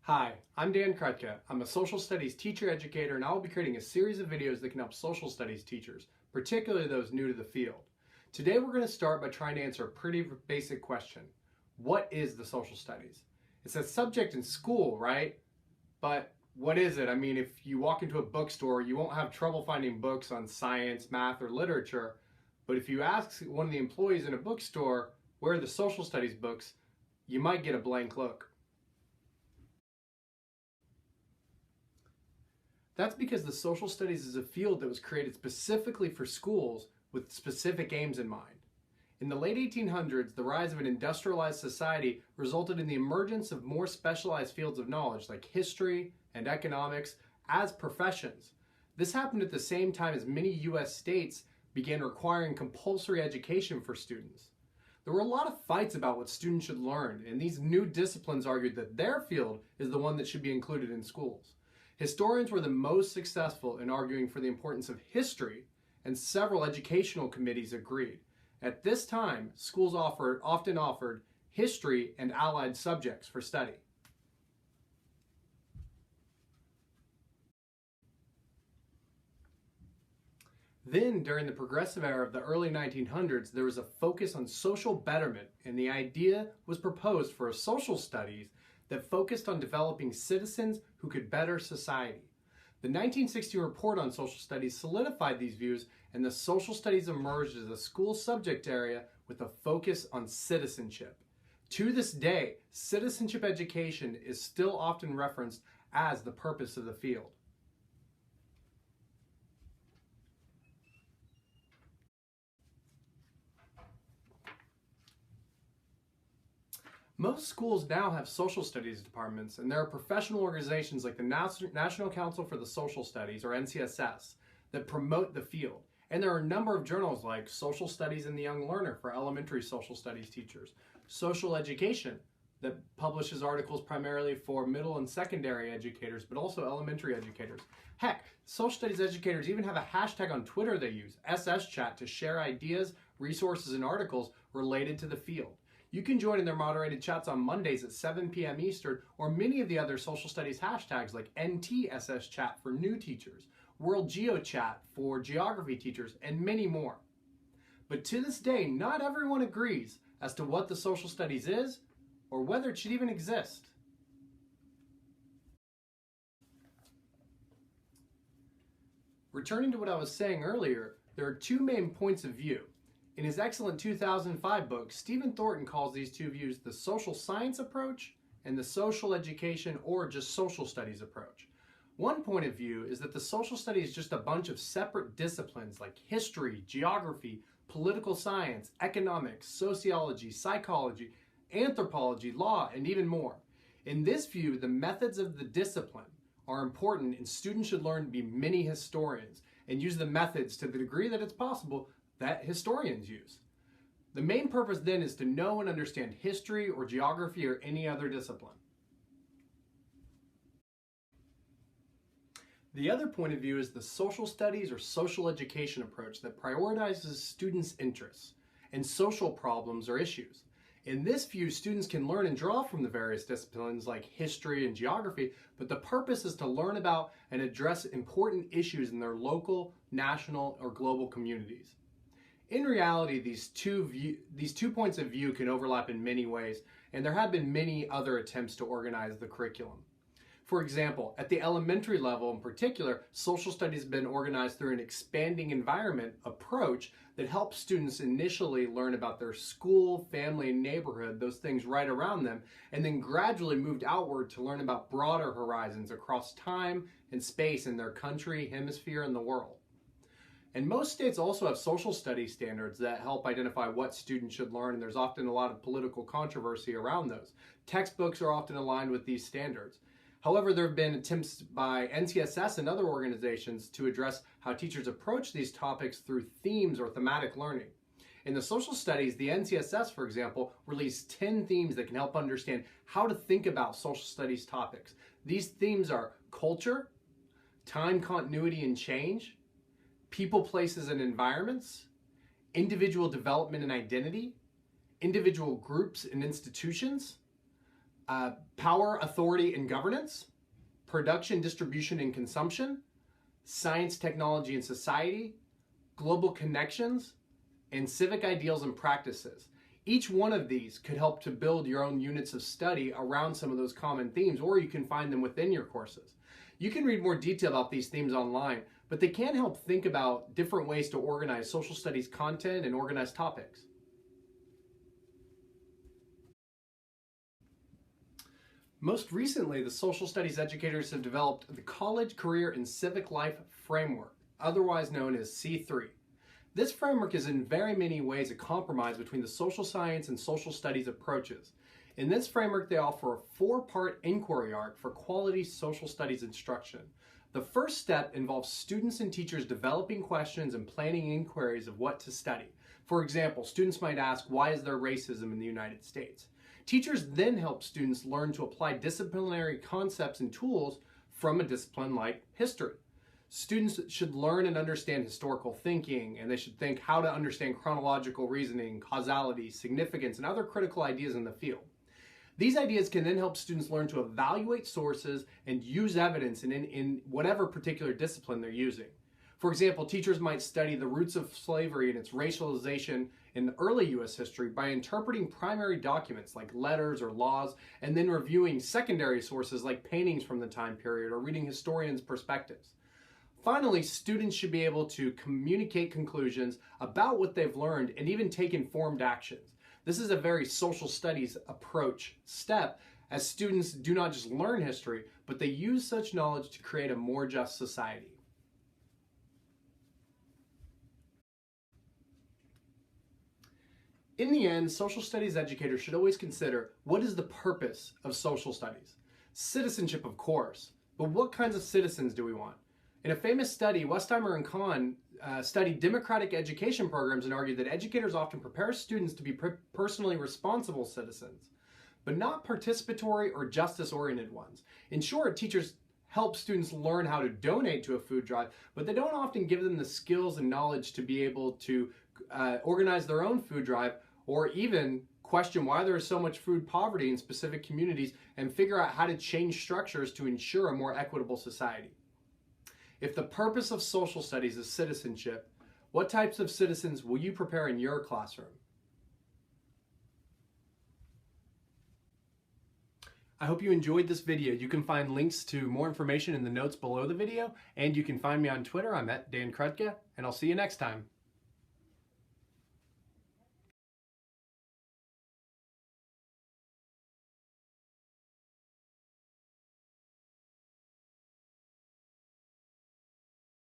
Hi, I'm Dan Krutka. I'm a social studies teacher educator, and I will be creating a series of videos that can help social studies teachers, particularly those new to the field. Today we're going to start by trying to answer a pretty basic question. What is the social studies? It's a subject in school, right? But what is it? I mean, if you walk into a bookstore, you won't have trouble finding books on science, math, or literature. But if you ask one of the employees in a bookstore, where are the social studies books, you might get a blank look. That's because the social studies is a field that was created specifically for schools with specific aims in mind. In the late 1800s, the rise of an industrialized society resulted in the emergence of more specialized fields of knowledge like history and economics as professions. This happened at the same time as many US states began requiring compulsory education for students. There were a lot of fights about what students should learn, and these new disciplines argued that their field is the one that should be included in schools. Historians were the most successful in arguing for the importance of history, and several educational committees agreed. At this time, schools often offered history and allied subjects for study. Then, during the progressive era of the early 1900s, there was a focus on social betterment, and the idea was proposed for a social studies that focused on developing citizens who could better society. The 1960 report on social studies solidified these views, and the social studies emerged as a school subject area with a focus on citizenship. To this day, citizenship education is still often referenced as the purpose of the field. Most schools now have social studies departments, and there are professional organizations like the National Council for the Social Studies, or NCSS, that promote the field. And there are a number of journals like Social Studies and the Young Learner for elementary social studies teachers, Social Education that publishes articles primarily for middle and secondary educators, but also elementary educators. Heck, social studies educators even have a hashtag on Twitter they use, SSChat, to share ideas, resources, and articles related to the field. You can join in their moderated chats on Mondays at 7 p.m. Eastern, or many of the other social studies hashtags like NTSSChat for new teachers, World GeoChat for geography teachers, and many more. But to this day, not everyone agrees as to what the social studies is or whether it should even exist. Returning to what I was saying earlier, there are two main points of view. In his excellent 2005 book, Stephen Thornton calls these two views the social science approach and the social education or just social studies approach. One point of view is that the social studies is just a bunch of separate disciplines like history, geography, political science, economics, sociology, psychology, anthropology, law, and even more. In this view, the methods of the discipline are important, and students should learn to be mini historians and use the methods to the degree that it's possible that historians use. The main purpose then is to know and understand history or geography or any other discipline. The other point of view is the social studies or social education approach that prioritizes students' interests and social problems or issues. In this view, students can learn and draw from the various disciplines like history and geography, but the purpose is to learn about and address important issues in their local, national, or global communities. In reality, these two points of view can overlap in many ways, and there have been many other attempts to organize the curriculum. For example, at the elementary level in particular, social studies have been organized through an expanding environment approach that helps students initially learn about their school, family, and neighborhood, those things right around them, and then gradually moved outward to learn about broader horizons across time and space in their country, hemisphere, and the world. And most states also have social studies standards that help identify what students should learn, and there's often a lot of political controversy around those. Textbooks are often aligned with these standards. However, there have been attempts by NCSS and other organizations to address how teachers approach these topics through themes or thematic learning. In the social studies, the NCSS, for example, released 10 themes that can help understand how to think about social studies topics. These themes are culture, time continuity and change, people, places, and environments, individual development and identity, individual groups and institutions, power, authority, and governance, production, distribution, and consumption, science, technology, and society, global connections, and civic ideals and practices. Each one of these could help to build your own units of study around some of those common themes, or you can find them within your courses. You can read more detail about these themes online, but they can help think about different ways to organize social studies content and organize topics. Most recently, the social studies educators have developed the College, Career, and Civic Life Framework, otherwise known as C3. This framework is in very many ways a compromise between the social science and social studies approaches. In this framework, they offer a 4-part inquiry arc for quality social studies instruction. The first step involves students and teachers developing questions and planning inquiries of what to study. For example, students might ask, why is there racism in the United States? Teachers then help students learn to apply disciplinary concepts and tools from a discipline like history. Students should learn and understand historical thinking, and they should think how to understand chronological reasoning, causality, significance, and other critical ideas in the field. These ideas can then help students learn to evaluate sources and use evidence in whatever particular discipline they're using. For example, teachers might study the roots of slavery and its racialization in early U.S. history by interpreting primary documents like letters or laws, and then reviewing secondary sources like paintings from the time period or reading historians' perspectives. Finally, students should be able to communicate conclusions about what they've learned and even take informed actions. This is a very social studies approach step, as students do not just learn history, but they use such knowledge to create a more just society. In the end, social studies educators should always consider, what is the purpose of social studies? Citizenship, of course, but what kinds of citizens do we want? In a famous study, Westheimer and Kahn studied democratic education programs and argued that educators often prepare students to be personally responsible citizens, but not participatory or justice-oriented ones. In short, teachers help students learn how to donate to a food drive, but they don't often give them the skills and knowledge to be able to organize their own food drive, or even question why there is so much food poverty in specific communities and figure out how to change structures to ensure a more equitable society. If the purpose of social studies is citizenship, what types of citizens will you prepare in your classroom? I hope you enjoyed this video. You can find links to more information in the notes below the video, and you can find me on Twitter. I'm @Dan Krutke, and I'll see you next time.